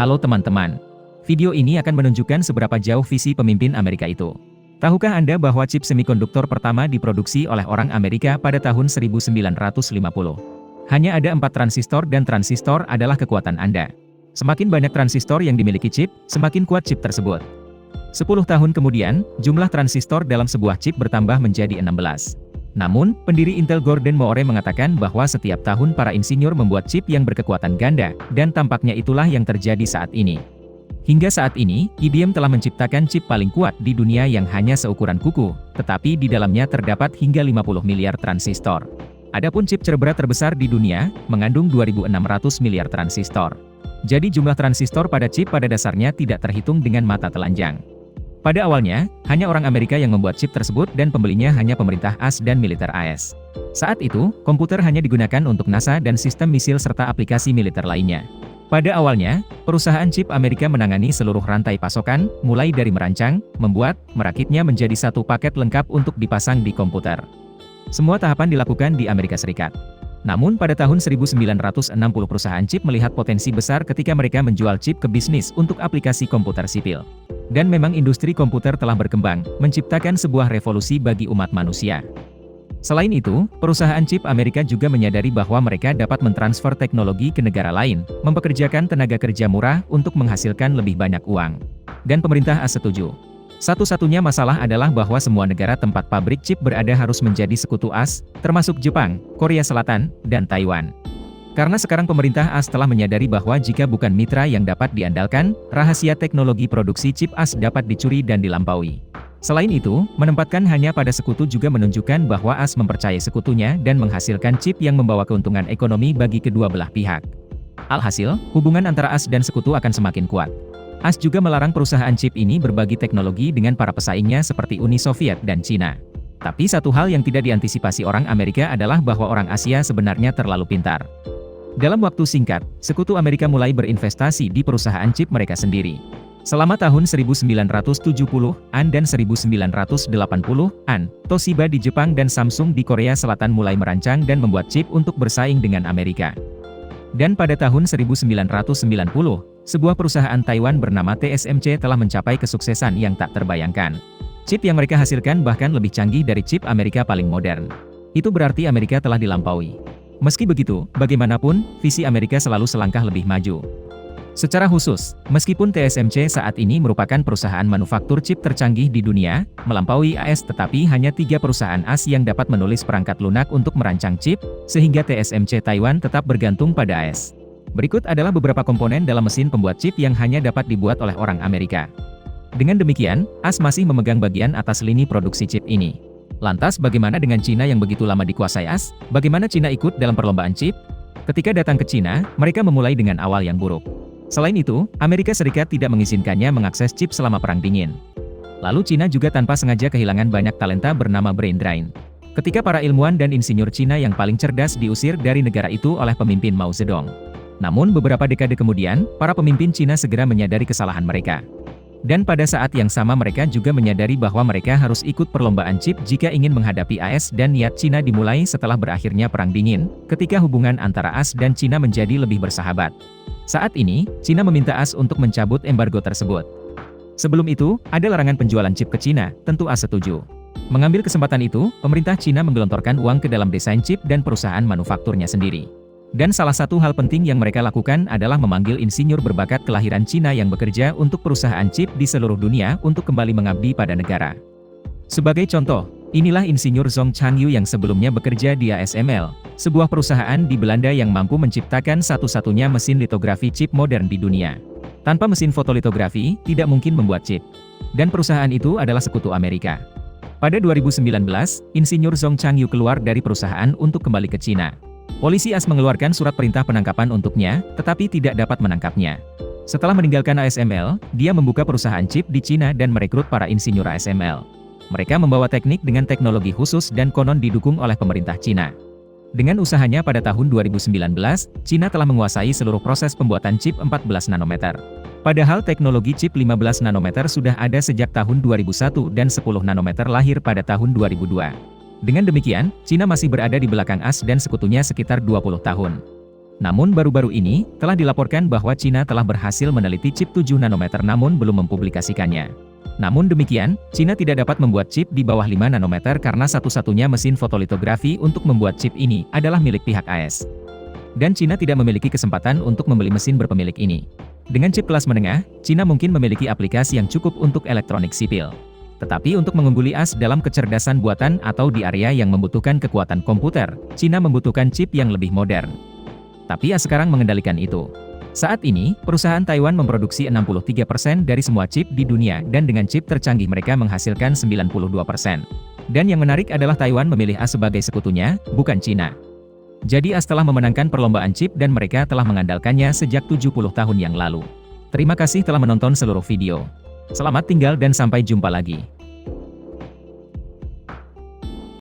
Halo teman-teman. Video ini akan menunjukkan seberapa jauh visi pemimpin Amerika itu. Tahukah Anda bahwa chip semikonduktor pertama diproduksi oleh orang Amerika pada tahun 1950? Hanya ada 4 transistor dan transistor adalah kekuatan Anda. Semakin banyak transistor yang dimiliki chip, semakin kuat chip tersebut. 10 tahun kemudian, jumlah transistor dalam sebuah chip bertambah menjadi 16. Namun, pendiri Intel Gordon Moore mengatakan bahwa setiap tahun para insinyur membuat chip yang berkekuatan ganda, dan tampaknya itulah yang terjadi saat ini. Hingga saat ini, IBM telah menciptakan chip paling kuat di dunia yang hanya seukuran kuku, tetapi di dalamnya terdapat hingga 50 miliar transistor. Adapun chip cerebral terbesar di dunia, mengandung 2.600 miliar transistor. Jadi jumlah transistor pada chip pada dasarnya tidak terhitung dengan mata telanjang. Pada awalnya, hanya orang Amerika yang membuat chip tersebut dan pembelinya hanya pemerintah AS dan militer AS. Saat itu, komputer hanya digunakan untuk NASA dan sistem misil serta aplikasi militer lainnya. Pada awalnya, perusahaan chip Amerika menangani seluruh rantai pasokan, mulai dari merancang, membuat, merakitnya menjadi satu paket lengkap untuk dipasang di komputer. Semua tahapan dilakukan di Amerika Serikat. Namun pada tahun 1960 perusahaan chip melihat potensi besar ketika mereka menjual chip ke bisnis untuk aplikasi komputer sipil. Dan memang industri komputer telah berkembang, menciptakan sebuah revolusi bagi umat manusia. Selain itu, perusahaan chip Amerika juga menyadari bahwa mereka dapat mentransfer teknologi ke negara lain, mempekerjakan tenaga kerja murah untuk menghasilkan lebih banyak uang. Dan pemerintah AS setuju. Satu-satunya masalah adalah bahwa semua negara tempat pabrik chip berada harus menjadi sekutu AS, termasuk Jepang, Korea Selatan, dan Taiwan. Karena sekarang pemerintah AS telah menyadari bahwa jika bukan mitra yang dapat diandalkan, rahasia teknologi produksi chip AS dapat dicuri dan dilampaui. Selain itu, menempatkan hanya pada sekutu juga menunjukkan bahwa AS mempercayai sekutunya dan menghasilkan chip yang membawa keuntungan ekonomi bagi kedua belah pihak. Alhasil, hubungan antara AS dan sekutu akan semakin kuat. AS juga melarang perusahaan chip ini berbagi teknologi dengan para pesaingnya seperti Uni Soviet dan Cina. Tapi satu hal yang tidak diantisipasi orang Amerika adalah bahwa orang Asia sebenarnya terlalu pintar. Dalam waktu singkat, sekutu Amerika mulai berinvestasi di perusahaan chip mereka sendiri. Selama tahun 1970-an dan 1980-an, Toshiba di Jepang dan Samsung di Korea Selatan mulai merancang dan membuat chip untuk bersaing dengan Amerika. Dan pada tahun 1990, sebuah perusahaan Taiwan bernama TSMC telah mencapai kesuksesan yang tak terbayangkan. Chip yang mereka hasilkan bahkan lebih canggih dari chip Amerika paling modern. Itu berarti Amerika telah dilampaui. Meski begitu, bagaimanapun, visi Amerika selalu selangkah lebih maju. Secara khusus, meskipun TSMC saat ini merupakan perusahaan manufaktur chip tercanggih di dunia, melampaui AS tetapi hanya 3 perusahaan AS yang dapat menulis perangkat lunak untuk merancang chip, sehingga TSMC Taiwan tetap bergantung pada AS. Berikut adalah beberapa komponen dalam mesin pembuat chip yang hanya dapat dibuat oleh orang Amerika. Dengan demikian, AS masih memegang bagian atas lini produksi chip ini. Lantas bagaimana dengan Cina yang begitu lama dikuasai AS? Bagaimana Cina ikut dalam perlombaan chip? Ketika datang ke Cina, mereka memulai dengan awal yang buruk. Selain itu, Amerika Serikat tidak mengizinkannya mengakses chip selama Perang Dingin. Lalu Cina juga tanpa sengaja kehilangan banyak talenta bernama brain drain. Ketika para ilmuwan dan insinyur Cina yang paling cerdas diusir dari negara itu oleh pemimpin Mao Zedong. Namun beberapa dekade kemudian, para pemimpin Cina segera menyadari kesalahan mereka. Dan pada saat yang sama mereka juga menyadari bahwa mereka harus ikut perlombaan chip jika ingin menghadapi AS dan niat Cina dimulai setelah berakhirnya Perang Dingin, ketika hubungan antara AS dan Cina menjadi lebih bersahabat. Saat ini, Cina meminta AS untuk mencabut embargo tersebut. Sebelum itu, ada larangan penjualan chip ke Cina, tentu AS setuju. Mengambil kesempatan itu, pemerintah Cina menggelontorkan uang ke dalam desain chip dan perusahaan manufakturnya sendiri. Dan salah satu hal penting yang mereka lakukan adalah memanggil insinyur berbakat kelahiran Cina yang bekerja untuk perusahaan chip di seluruh dunia untuk kembali mengabdi pada negara. Sebagai contoh, inilah insinyur Zhong Changyu yang sebelumnya bekerja di ASML, sebuah perusahaan di Belanda yang mampu menciptakan satu-satunya mesin litografi chip modern di dunia. Tanpa mesin fotolitografi, tidak mungkin membuat chip. Dan perusahaan itu adalah sekutu Amerika. Pada 2019, insinyur Zhong Changyu keluar dari perusahaan untuk kembali ke Cina. Polisi AS mengeluarkan surat perintah penangkapan untuknya, tetapi tidak dapat menangkapnya. Setelah meninggalkan ASML, dia membuka perusahaan chip di Cina dan merekrut para insinyur ASML. Mereka membawa teknik dengan teknologi khusus dan konon didukung oleh pemerintah Cina. Dengan usahanya pada tahun 2019, Cina telah menguasai seluruh proses pembuatan chip 14 nanometer. Padahal teknologi chip 15 nanometer sudah ada sejak tahun 2001 dan 10 nanometer lahir pada tahun 2002. Dengan demikian, Cina masih berada di belakang AS dan sekutunya sekitar 20 tahun. Namun baru-baru ini, telah dilaporkan bahwa Cina telah berhasil meneliti chip 7 nanometer namun belum mempublikasikannya. Namun demikian, Cina tidak dapat membuat chip di bawah 5 nanometer karena satu-satunya mesin fotolitografi untuk membuat chip ini adalah milik pihak AS. Dan Cina tidak memiliki kesempatan untuk membeli mesin berpemilik ini. Dengan chip kelas menengah, Cina mungkin memiliki aplikasi yang cukup untuk elektronik sipil. Tetapi untuk mengungguli AS dalam kecerdasan buatan atau di area yang membutuhkan kekuatan komputer, Cina membutuhkan chip yang lebih modern. Tapi AS sekarang mengendalikan itu. Saat ini, perusahaan Taiwan memproduksi 63% dari semua chip di dunia dan dengan chip tercanggih mereka menghasilkan 92%. Dan yang menarik adalah Taiwan memilih AS sebagai sekutunya, bukan Cina. Jadi AS telah memenangkan perlombaan chip dan mereka telah mengandalkannya sejak 70 tahun yang lalu. Terima kasih telah menonton seluruh video. Selamat tinggal dan sampai jumpa lagi.